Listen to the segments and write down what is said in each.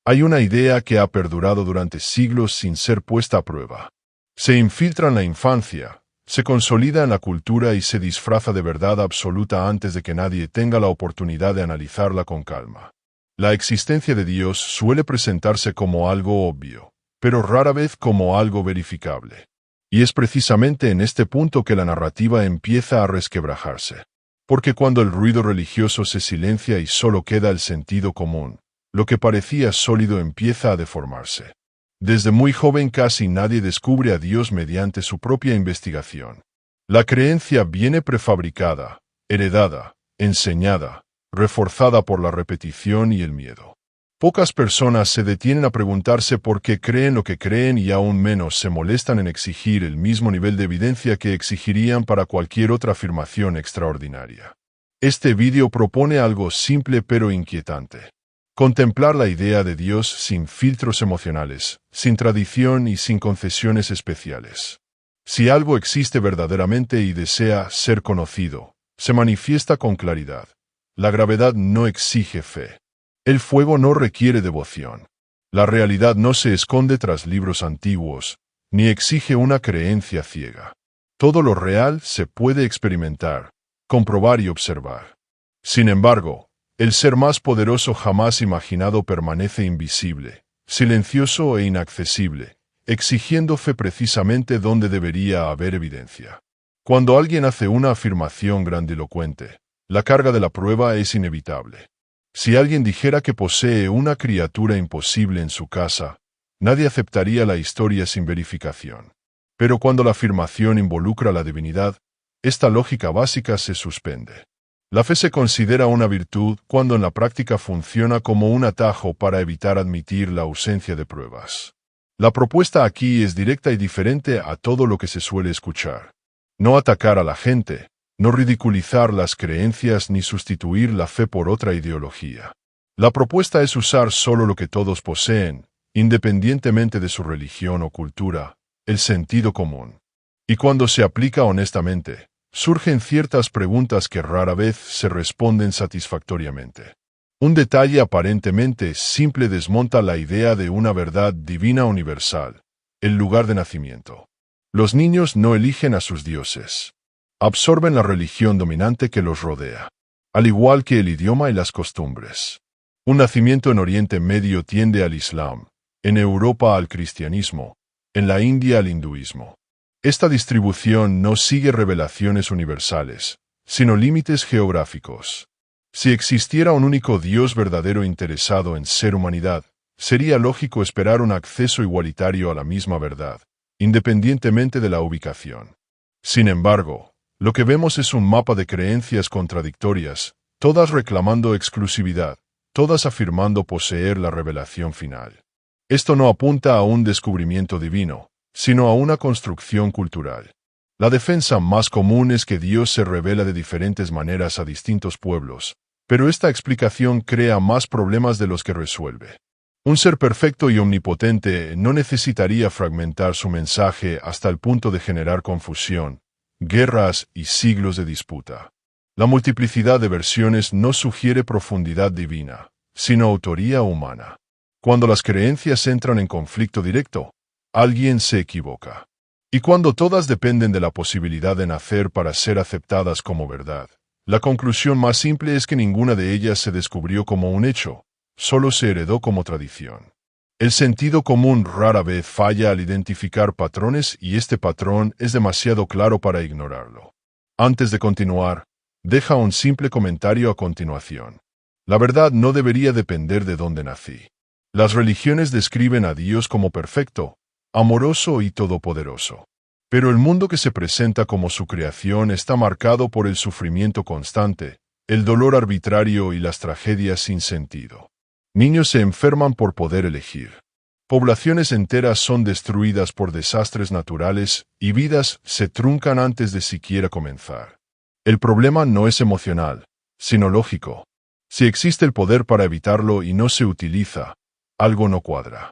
Hay una idea que ha perdurado durante siglos sin ser puesta a prueba. Se infiltra en la infancia, se consolida en la cultura y se disfraza de verdad absoluta antes de que nadie tenga la oportunidad de analizarla con calma. La existencia de Dios suele presentarse como algo obvio, pero rara vez como algo verificable. Y es precisamente en este punto que la narrativa empieza a resquebrajarse. Porque cuando el ruido religioso se silencia y solo queda el sentido común, lo que parecía sólido empieza a deformarse. Desde muy joven casi nadie descubre a Dios mediante su propia investigación. La creencia viene prefabricada, heredada, enseñada, reforzada por la repetición y el miedo. Pocas personas se detienen a preguntarse por qué creen lo que creen y aún menos se molestan en exigir el mismo nivel de evidencia que exigirían para cualquier otra afirmación extraordinaria. Este vídeo propone algo simple pero inquietante. Contemplar la idea de Dios sin filtros emocionales, sin tradición y sin concesiones especiales. Si algo existe verdaderamente y desea ser conocido, se manifiesta con claridad. La gravedad no exige fe. El fuego no requiere devoción. La realidad no se esconde tras libros antiguos, ni exige una creencia ciega. Todo lo real se puede experimentar, comprobar y observar. Sin embargo, el ser más poderoso jamás imaginado permanece invisible, silencioso e inaccesible, exigiendo fe precisamente donde debería haber evidencia. Cuando alguien hace una afirmación grandilocuente, la carga de la prueba es inevitable. Si alguien dijera que posee una criatura imposible en su casa, nadie aceptaría la historia sin verificación. Pero cuando la afirmación involucra la divinidad, esta lógica básica se suspende. La fe se considera una virtud cuando en la práctica funciona como un atajo para evitar admitir la ausencia de pruebas. La propuesta aquí es directa y diferente a todo lo que se suele escuchar. No atacar a la gente, no ridiculizar las creencias ni sustituir la fe por otra ideología. La propuesta es usar solo lo que todos poseen, independientemente de su religión o cultura, el sentido común. Y cuando se aplica honestamente, surgen ciertas preguntas que rara vez se responden satisfactoriamente. Un detalle aparentemente simple desmonta la idea de una verdad divina universal, el lugar de nacimiento. Los niños no eligen a sus dioses. Absorben la religión dominante que los rodea, al igual que el idioma y las costumbres. Un nacimiento en Oriente Medio tiende al Islam, en Europa al cristianismo, en la India al hinduismo. Esta distribución no sigue revelaciones universales, sino límites geográficos. Si existiera un único Dios verdadero interesado en ser humanidad, sería lógico esperar un acceso igualitario a la misma verdad, independientemente de la ubicación. Sin embargo, lo que vemos es un mapa de creencias contradictorias, todas reclamando exclusividad, todas afirmando poseer la revelación final. Esto no apunta a un descubrimiento divino, sino a una construcción cultural. La defensa más común es que Dios se revela de diferentes maneras a distintos pueblos, pero esta explicación crea más problemas de los que resuelve. Un ser perfecto y omnipotente no necesitaría fragmentar su mensaje hasta el punto de generar confusión, guerras y siglos de disputa. La multiplicidad de versiones no sugiere profundidad divina, sino autoría humana. Cuando las creencias entran en conflicto directo, alguien se equivoca. Y cuando todas dependen de la posibilidad de nacer para ser aceptadas como verdad, la conclusión más simple es que ninguna de ellas se descubrió como un hecho, solo se heredó como tradición. El sentido común rara vez falla al identificar patrones y este patrón es demasiado claro para ignorarlo. Antes de continuar, deja un simple comentario a continuación. La verdad no debería depender de dónde nací. Las religiones describen a Dios como perfecto, amoroso y todopoderoso. Pero el mundo que se presenta como su creación está marcado por el sufrimiento constante, el dolor arbitrario y las tragedias sin sentido. Niños se enferman por poder elegir. Poblaciones enteras son destruidas por desastres naturales y vidas se truncan antes de siquiera comenzar. El problema no es emocional, sino lógico. Si existe el poder para evitarlo y no se utiliza, algo no cuadra.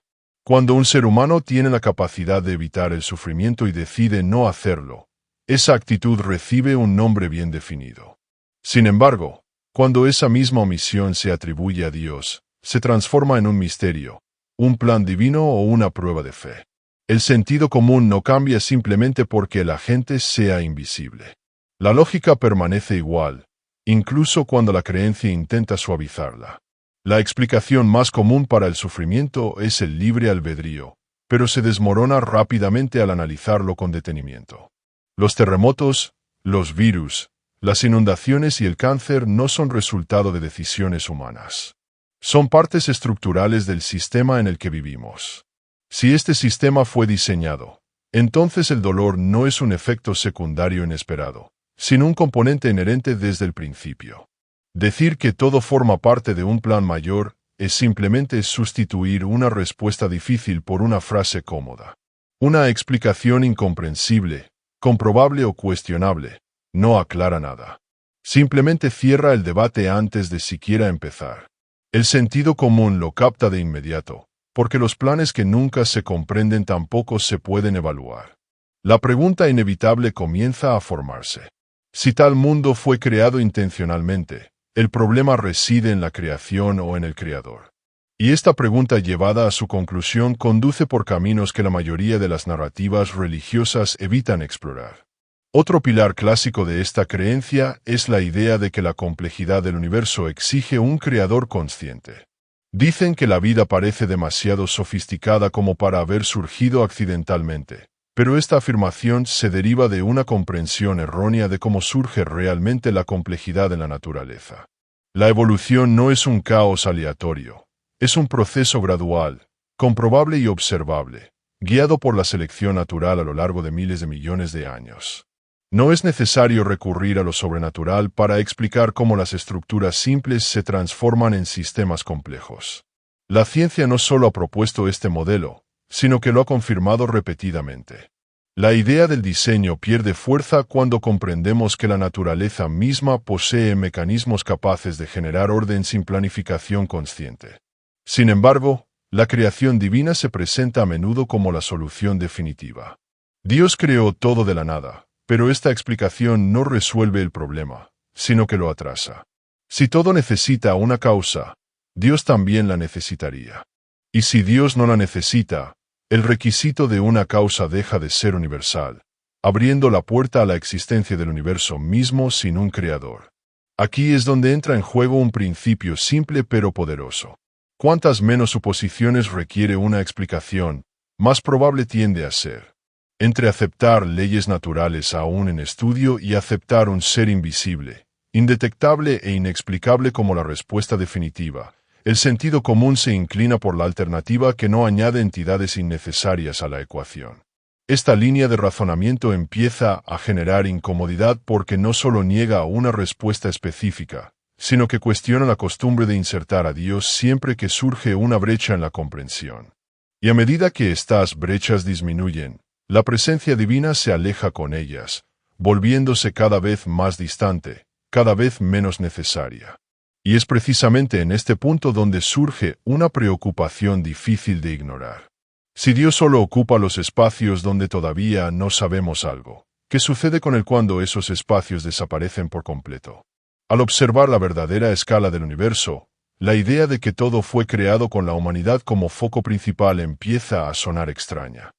Cuando un ser humano tiene la capacidad de evitar el sufrimiento y decide no hacerlo, esa actitud recibe un nombre bien definido. Sin embargo, cuando esa misma omisión se atribuye a Dios, se transforma en un misterio, un plan divino o una prueba de fe. El sentido común no cambia simplemente porque el agente sea invisible. La lógica permanece igual, incluso cuando la creencia intenta suavizarla. La explicación más común para el sufrimiento es el libre albedrío, pero se desmorona rápidamente al analizarlo con detenimiento. Los terremotos, los virus, las inundaciones y el cáncer no son resultado de decisiones humanas. Son partes estructurales del sistema en el que vivimos. Si este sistema fue diseñado, entonces el dolor no es un efecto secundario inesperado, sino un componente inherente desde el principio. Decir que todo forma parte de un plan mayor es simplemente sustituir una respuesta difícil por una frase cómoda. Una explicación incomprensible, comprobable o cuestionable, no aclara nada. Simplemente cierra el debate antes de siquiera empezar. El sentido común lo capta de inmediato, porque los planes que nunca se comprenden tampoco se pueden evaluar. La pregunta inevitable comienza a formarse. Si tal mundo fue creado intencionalmente, ¿el problema reside en la creación o en el creador? Y esta pregunta llevada a su conclusión conduce por caminos que la mayoría de las narrativas religiosas evitan explorar. Otro pilar clásico de esta creencia es la idea de que la complejidad del universo exige un creador consciente. Dicen que la vida parece demasiado sofisticada como para haber surgido accidentalmente, pero esta afirmación se deriva de una comprensión errónea de cómo surge realmente la complejidad en la naturaleza. La evolución no es un caos aleatorio, es un proceso gradual, comprobable y observable, guiado por la selección natural a lo largo de miles de millones de años. No es necesario recurrir a lo sobrenatural para explicar cómo las estructuras simples se transforman en sistemas complejos. La ciencia no solo ha propuesto este modelo, sino que lo ha confirmado repetidamente. La idea del diseño pierde fuerza cuando comprendemos que la naturaleza misma posee mecanismos capaces de generar orden sin planificación consciente. Sin embargo, la creación divina se presenta a menudo como la solución definitiva. Dios creó todo de la nada, pero esta explicación no resuelve el problema, sino que lo atrasa. Si todo necesita una causa, Dios también la necesitaría. Y si Dios no la necesita, el requisito de una causa deja de ser universal, abriendo la puerta a la existencia del universo mismo sin un creador. Aquí es donde entra en juego un principio simple pero poderoso. Cuantas menos suposiciones requiere una explicación, más probable tiende a ser. Entre aceptar leyes naturales aún en estudio y aceptar un ser invisible, indetectable e inexplicable como la respuesta definitiva, el sentido común se inclina por la alternativa que no añade entidades innecesarias a la ecuación. Esta línea de razonamiento empieza a generar incomodidad porque no solo niega una respuesta específica, sino que cuestiona la costumbre de insertar a Dios siempre que surge una brecha en la comprensión. Y a medida que estas brechas disminuyen, la presencia divina se aleja con ellas, volviéndose cada vez más distante, cada vez menos necesaria. Y es precisamente en este punto donde surge una preocupación difícil de ignorar. Si Dios solo ocupa los espacios donde todavía no sabemos algo, ¿qué sucede con él cuando esos espacios desaparecen por completo? Al observar la verdadera escala del universo, la idea de que todo fue creado con la humanidad como foco principal empieza a sonar extraña.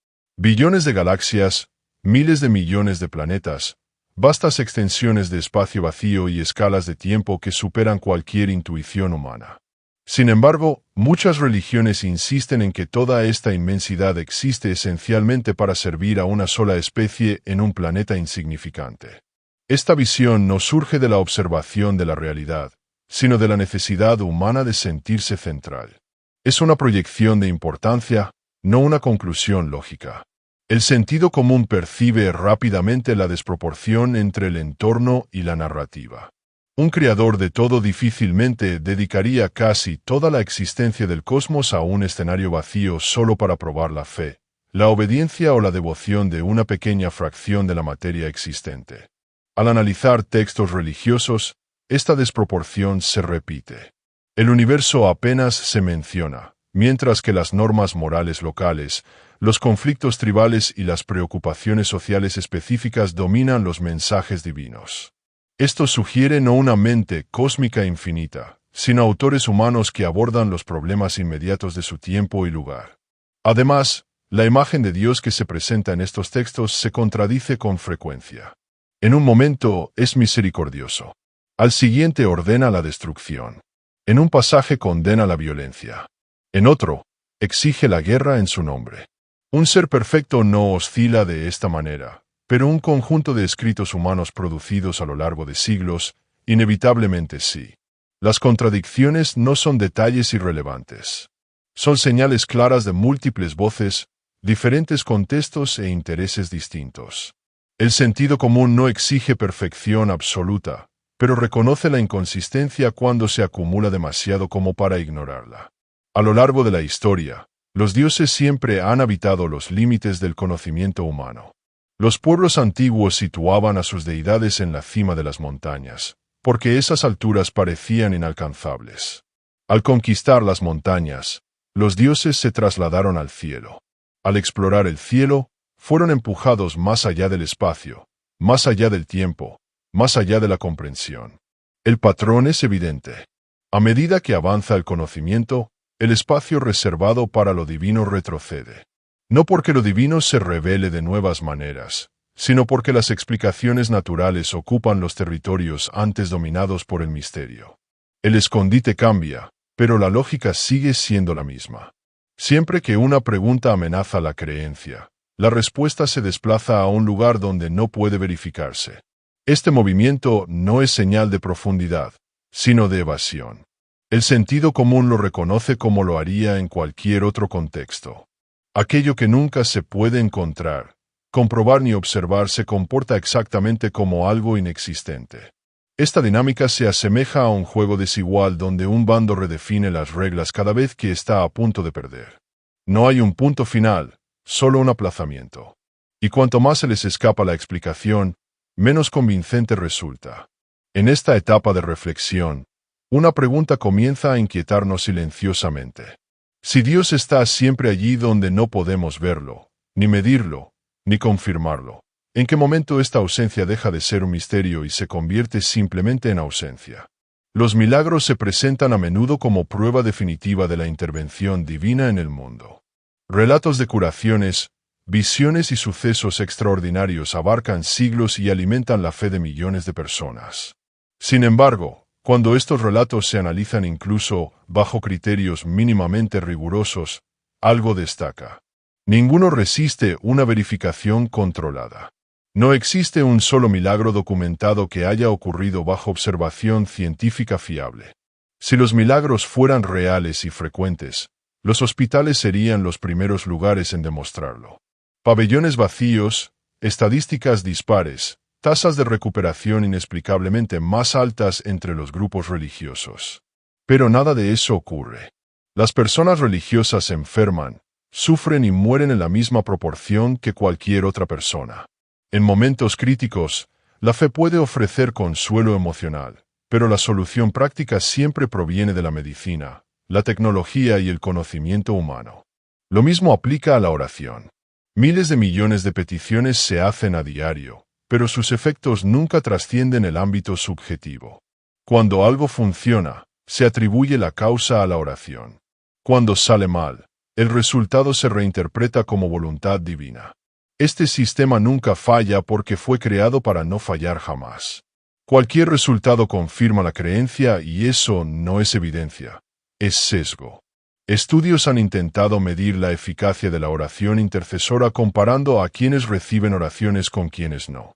Billones de galaxias, miles de millones de planetas, vastas extensiones de espacio vacío y escalas de tiempo que superan cualquier intuición humana. Sin embargo, muchas religiones insisten en que toda esta inmensidad existe esencialmente para servir a una sola especie en un planeta insignificante. Esta visión no surge de la observación de la realidad, sino de la necesidad humana de sentirse central. Es una proyección de importancia, no una conclusión lógica. El sentido común percibe rápidamente la desproporción entre el entorno y la narrativa. Un creador de todo difícilmente dedicaría casi toda la existencia del cosmos a un escenario vacío solo para probar la fe, la obediencia o la devoción de una pequeña fracción de la materia existente. Al analizar textos religiosos, esta desproporción se repite. El universo apenas se menciona, mientras que las normas morales locales, los conflictos tribales y las preocupaciones sociales específicas dominan los mensajes divinos. Esto sugiere no una mente cósmica infinita, sino autores humanos que abordan los problemas inmediatos de su tiempo y lugar. Además, la imagen de Dios que se presenta en estos textos se contradice con frecuencia. En un momento es misericordioso. Al siguiente ordena la destrucción. En un pasaje condena la violencia. En otro, exige la guerra en su nombre. Un ser perfecto no oscila de esta manera, pero un conjunto de escritos humanos producidos a lo largo de siglos, inevitablemente sí. Las contradicciones no son detalles irrelevantes. Son señales claras de múltiples voces, diferentes contextos e intereses distintos. El sentido común no exige perfección absoluta, pero reconoce la inconsistencia cuando se acumula demasiado como para ignorarla. A lo largo de la historia, los dioses siempre han habitado los límites del conocimiento humano. Los pueblos antiguos situaban a sus deidades en la cima de las montañas, porque esas alturas parecían inalcanzables. Al conquistar las montañas, los dioses se trasladaron al cielo. Al explorar el cielo, fueron empujados más allá del espacio, más allá del tiempo, más allá de la comprensión. El patrón es evidente. A medida que avanza el conocimiento, el espacio reservado para lo divino retrocede. No porque lo divino se revele de nuevas maneras, sino porque las explicaciones naturales ocupan los territorios antes dominados por el misterio. El escondite cambia, pero la lógica sigue siendo la misma. Siempre que una pregunta amenaza la creencia, la respuesta se desplaza a un lugar donde no puede verificarse. Este movimiento no es señal de profundidad, sino de evasión. El sentido común lo reconoce como lo haría en cualquier otro contexto. Aquello que nunca se puede encontrar, comprobar ni observar se comporta exactamente como algo inexistente. Esta dinámica se asemeja a un juego desigual donde un bando redefine las reglas cada vez que está a punto de perder. No hay un punto final, solo un aplazamiento. Y cuanto más se les escapa la explicación, menos convincente resulta. En esta etapa de reflexión, una pregunta comienza a inquietarnos silenciosamente. Si Dios está siempre allí donde no podemos verlo, ni medirlo, ni confirmarlo, ¿en qué momento esta ausencia deja de ser un misterio y se convierte simplemente en ausencia? Los milagros se presentan a menudo como prueba definitiva de la intervención divina en el mundo. Relatos de curaciones, visiones y sucesos extraordinarios abarcan siglos y alimentan la fe de millones de personas. Sin embargo, cuando estos relatos se analizan incluso bajo criterios mínimamente rigurosos, algo destaca. Ninguno resiste una verificación controlada. No existe un solo milagro documentado que haya ocurrido bajo observación científica fiable. Si los milagros fueran reales y frecuentes, los hospitales serían los primeros lugares en demostrarlo. Pabellones vacíos, estadísticas dispares, tasas de recuperación inexplicablemente más altas entre los grupos religiosos. Pero nada de eso ocurre. Las personas religiosas se enferman, sufren y mueren en la misma proporción que cualquier otra persona. En momentos críticos, la fe puede ofrecer consuelo emocional, pero la solución práctica siempre proviene de la medicina, la tecnología y el conocimiento humano. Lo mismo aplica a la oración. Miles de millones de peticiones se hacen a diario, pero sus efectos nunca trascienden el ámbito subjetivo. Cuando algo funciona, se atribuye la causa a la oración. Cuando sale mal, el resultado se reinterpreta como voluntad divina. Este sistema nunca falla porque fue creado para no fallar jamás. Cualquier resultado confirma la creencia y eso no es evidencia, es sesgo. Estudios han intentado medir la eficacia de la oración intercesora comparando a quienes reciben oraciones con quienes no.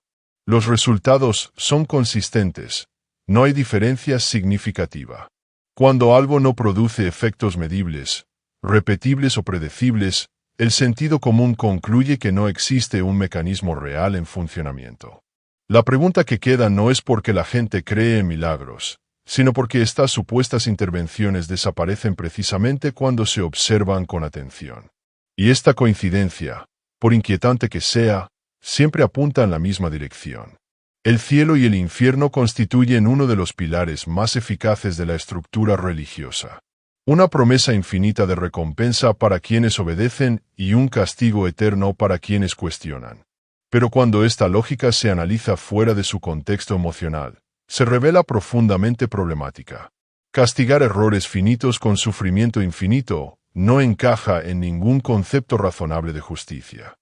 Los resultados son consistentes, no hay diferencia significativa. Cuando algo no produce efectos medibles, repetibles o predecibles, el sentido común concluye que no existe un mecanismo real en funcionamiento. La pregunta que queda no es porque la gente cree en milagros, sino porque estas supuestas intervenciones desaparecen precisamente cuando se observan con atención. Y esta coincidencia, por inquietante que sea, siempre apunta en la misma dirección. El cielo y el infierno constituyen uno de los pilares más eficaces de la estructura religiosa. Una promesa infinita de recompensa para quienes obedecen y un castigo eterno para quienes cuestionan. Pero cuando esta lógica se analiza fuera de su contexto emocional, se revela profundamente problemática. Castigar errores finitos con sufrimiento infinito no encaja en ningún concepto razonable de justicia.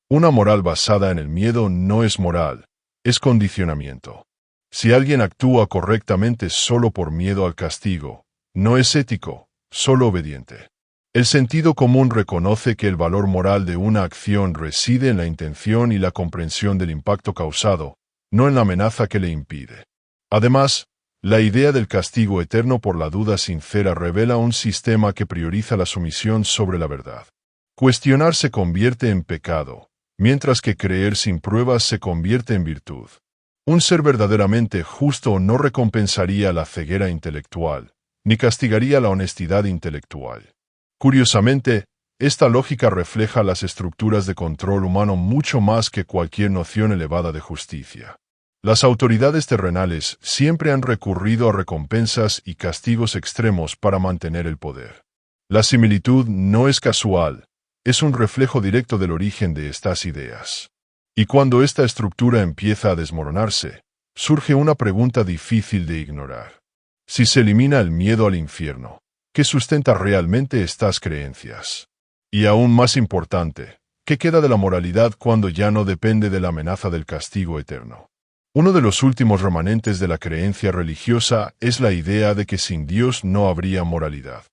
Una moral basada en el miedo no es moral, es condicionamiento. Si alguien actúa correctamente solo por miedo al castigo, no es ético, solo obediente. El sentido común reconoce que el valor moral de una acción reside en la intención y la comprensión del impacto causado, no en la amenaza que le impide. Además, la idea del castigo eterno por la duda sincera revela un sistema que prioriza la sumisión sobre la verdad. Cuestionar se convierte en pecado, mientras que creer sin pruebas se convierte en virtud. Un ser verdaderamente justo no recompensaría la ceguera intelectual, ni castigaría la honestidad intelectual. Curiosamente, esta lógica refleja las estructuras de control humano mucho más que cualquier noción elevada de justicia. Las autoridades terrenales siempre han recurrido a recompensas y castigos extremos para mantener el poder. La similitud no es casual, es un reflejo directo del origen de estas ideas. Y cuando esta estructura empieza a desmoronarse, surge una pregunta difícil de ignorar. Si se elimina el miedo al infierno, ¿qué sustenta realmente estas creencias? Y aún más importante, ¿qué queda de la moralidad cuando ya no depende de la amenaza del castigo eterno? Uno de los últimos remanentes de la creencia religiosa es la idea de que sin Dios no habría moralidad.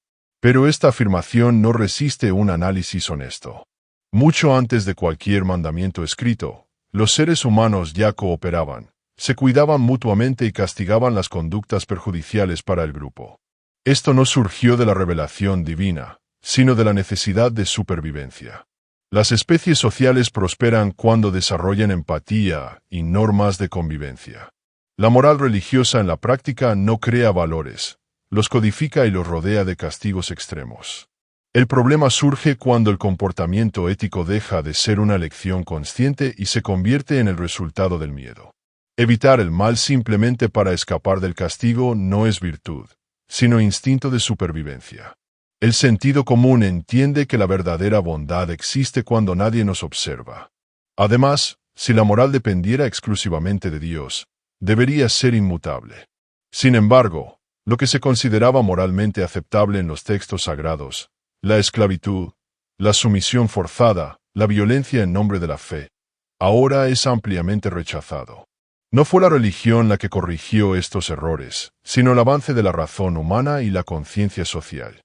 Pero esta afirmación no resiste un análisis honesto. Mucho antes de cualquier mandamiento escrito, los seres humanos ya cooperaban, se cuidaban mutuamente y castigaban las conductas perjudiciales para el grupo. Esto no surgió de la revelación divina, sino de la necesidad de supervivencia. Las especies sociales prosperan cuando desarrollan empatía y normas de convivencia. La moral religiosa en la práctica no crea valores, los codifica y los rodea de castigos extremos. El problema surge cuando el comportamiento ético deja de ser una elección consciente y se convierte en el resultado del miedo. Evitar el mal simplemente para escapar del castigo no es virtud, sino instinto de supervivencia. El sentido común entiende que la verdadera bondad existe cuando nadie nos observa. Además, si la moral dependiera exclusivamente de Dios, debería ser inmutable. Sin embargo, lo que se consideraba moralmente aceptable en los textos sagrados, la esclavitud, la sumisión forzada, la violencia en nombre de la fe, ahora es ampliamente rechazado. No fue la religión la que corrigió estos errores, sino el avance de la razón humana y la conciencia social.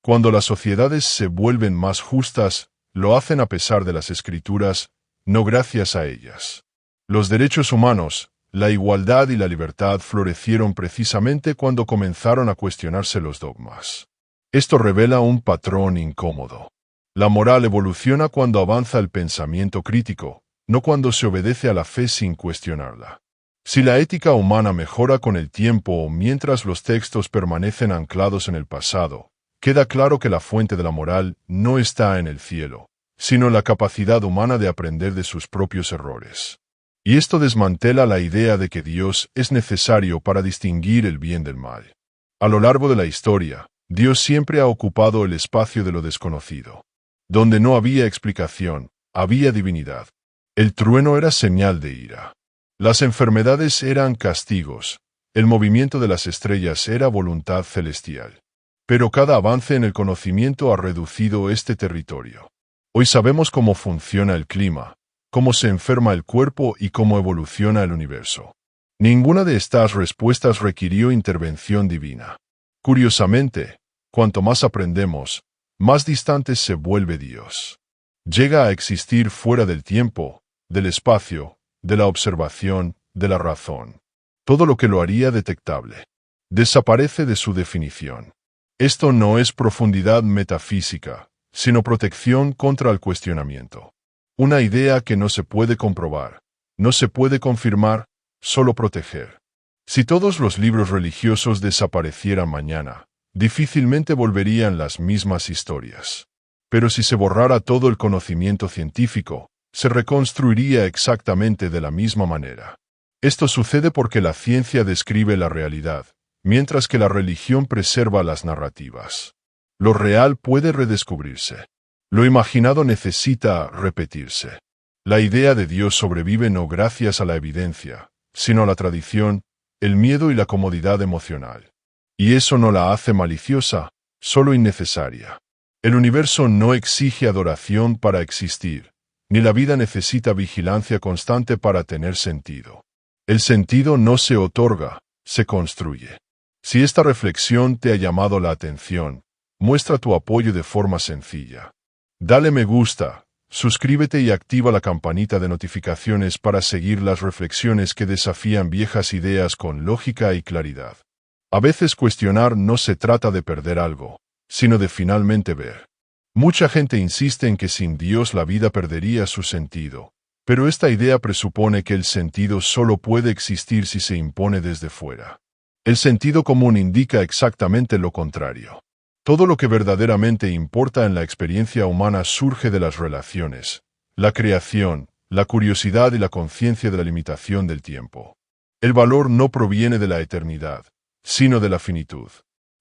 Cuando las sociedades se vuelven más justas, lo hacen a pesar de las escrituras, no gracias a ellas. Los derechos humanos, la igualdad y la libertad florecieron precisamente cuando comenzaron a cuestionarse los dogmas. Esto revela un patrón incómodo. La moral evoluciona cuando avanza el pensamiento crítico, no cuando se obedece a la fe sin cuestionarla. Si la ética humana mejora con el tiempo o mientras los textos permanecen anclados en el pasado, queda claro que la fuente de la moral no está en el cielo, sino en la capacidad humana de aprender de sus propios errores. Y esto desmantela la idea de que Dios es necesario para distinguir el bien del mal. A lo largo de la historia, Dios siempre ha ocupado el espacio de lo desconocido. Donde no había explicación, había divinidad. El trueno era señal de ira. Las enfermedades eran castigos, el movimiento de las estrellas era voluntad celestial. Pero cada avance en el conocimiento ha reducido este territorio. Hoy sabemos cómo funciona el clima, cómo se enferma el cuerpo y cómo evoluciona el universo. Ninguna de estas respuestas requirió intervención divina. Curiosamente, cuanto más aprendemos, más distante se vuelve Dios. Llega a existir fuera del tiempo, del espacio, de la observación, de la razón. Todo lo que lo haría detectable desaparece de su definición. Esto no es profundidad metafísica, sino protección contra el cuestionamiento. Una idea que no se puede comprobar, no se puede confirmar, solo proteger. Si todos los libros religiosos desaparecieran mañana, difícilmente volverían las mismas historias. Pero si se borrara todo el conocimiento científico, se reconstruiría exactamente de la misma manera. Esto sucede porque la ciencia describe la realidad, mientras que la religión preserva las narrativas. Lo real puede redescubrirse. Lo imaginado necesita repetirse. La idea de Dios sobrevive no gracias a la evidencia, sino a la tradición, el miedo y la comodidad emocional. Y eso no la hace maliciosa, solo innecesaria. El universo no exige adoración para existir, ni la vida necesita vigilancia constante para tener sentido. El sentido no se otorga, se construye. Si esta reflexión te ha llamado la atención, muestra tu apoyo de forma sencilla. Dale me gusta, suscríbete y activa la campanita de notificaciones para seguir las reflexiones que desafían viejas ideas con lógica y claridad. A veces cuestionar no se trata de perder algo, sino de finalmente ver. Mucha gente insiste en que sin Dios la vida perdería su sentido, pero esta idea presupone que el sentido solo puede existir si se impone desde fuera. El sentido común indica exactamente lo contrario. Todo lo que verdaderamente importa en la experiencia humana surge de las relaciones, la creación, la curiosidad y la conciencia de la limitación del tiempo. El valor no proviene de la eternidad, sino de la finitud.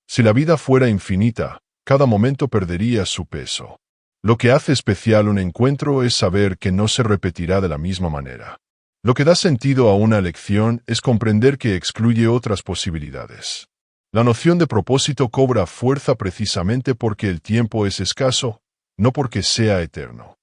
Si la vida fuera infinita, cada momento perdería su peso. Lo que hace especial un encuentro es saber que no se repetirá de la misma manera. Lo que da sentido a una elección es comprender que excluye otras posibilidades. La noción de propósito cobra fuerza precisamente porque el tiempo es escaso, no porque sea eterno.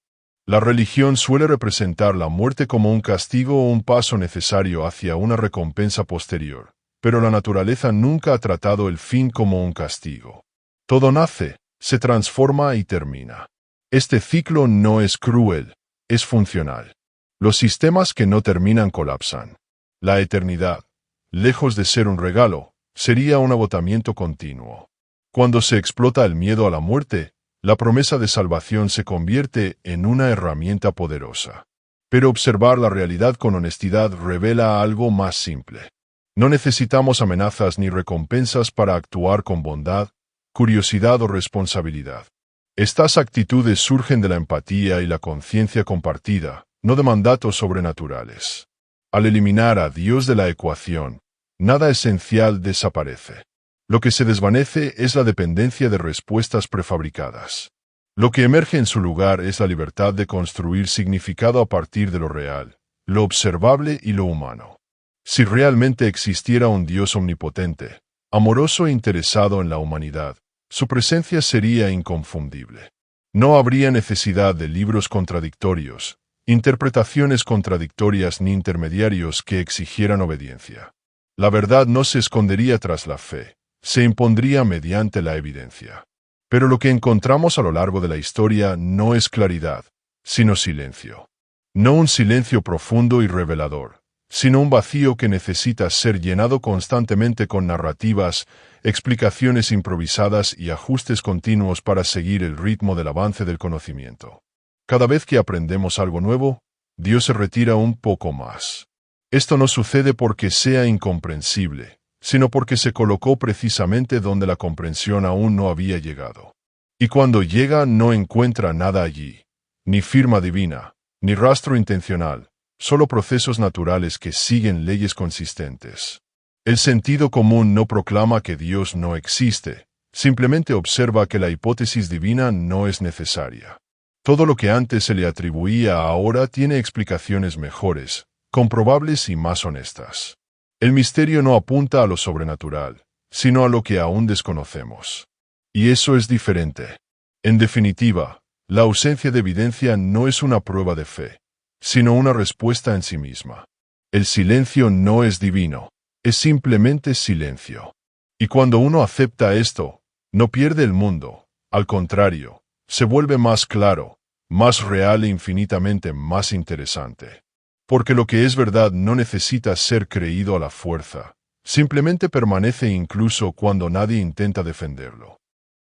La religión suele representar la muerte como un castigo o un paso necesario hacia una recompensa posterior, pero la naturaleza nunca ha tratado el fin como un castigo. Todo nace, se transforma y termina. Este ciclo no es cruel, es funcional. Los sistemas que no terminan colapsan. La eternidad, lejos de ser un regalo, sería un agotamiento continuo. Cuando se explota el miedo a la muerte, la promesa de salvación se convierte en una herramienta poderosa. Pero observar la realidad con honestidad revela algo más simple. No necesitamos amenazas ni recompensas para actuar con bondad, curiosidad o responsabilidad. Estas actitudes surgen de la empatía y la conciencia compartida, no de mandatos sobrenaturales. Al eliminar a Dios de la ecuación, nada esencial desaparece. Lo que se desvanece es la dependencia de respuestas prefabricadas. Lo que emerge en su lugar es la libertad de construir significado a partir de lo real, lo observable y lo humano. Si realmente existiera un Dios omnipotente, amoroso e interesado en la humanidad, su presencia sería inconfundible. No habría necesidad de libros contradictorios, interpretaciones contradictorias ni intermediarios que exigieran obediencia. La verdad no se escondería tras la fe, se impondría mediante la evidencia. Pero lo que encontramos a lo largo de la historia no es claridad, sino silencio. No un silencio profundo y revelador, sino un vacío que necesita ser llenado constantemente con narrativas, explicaciones improvisadas y ajustes continuos para seguir el ritmo del avance del conocimiento. Cada vez que aprendemos algo nuevo, Dios se retira un poco más. Esto no sucede porque sea incomprensible, sino porque se colocó precisamente donde la comprensión aún no había llegado. Y cuando llega no encuentra nada allí, ni firma divina, ni rastro intencional, solo procesos naturales que siguen leyes consistentes. El sentido común no proclama que Dios no existe, simplemente observa que la hipótesis divina no es necesaria. Todo lo que antes se le atribuía ahora tiene explicaciones mejores, comprobables y más honestas. El misterio no apunta a lo sobrenatural, sino a lo que aún desconocemos. Y eso es diferente. En definitiva, la ausencia de evidencia no es una prueba de fe, sino una respuesta en sí misma. El silencio no es divino, es simplemente silencio. Y cuando uno acepta esto, no pierde el mundo, al contrario, se vuelve más claro, más real e infinitamente más interesante. Porque lo que es verdad no necesita ser creído a la fuerza, simplemente permanece incluso cuando nadie intenta defenderlo.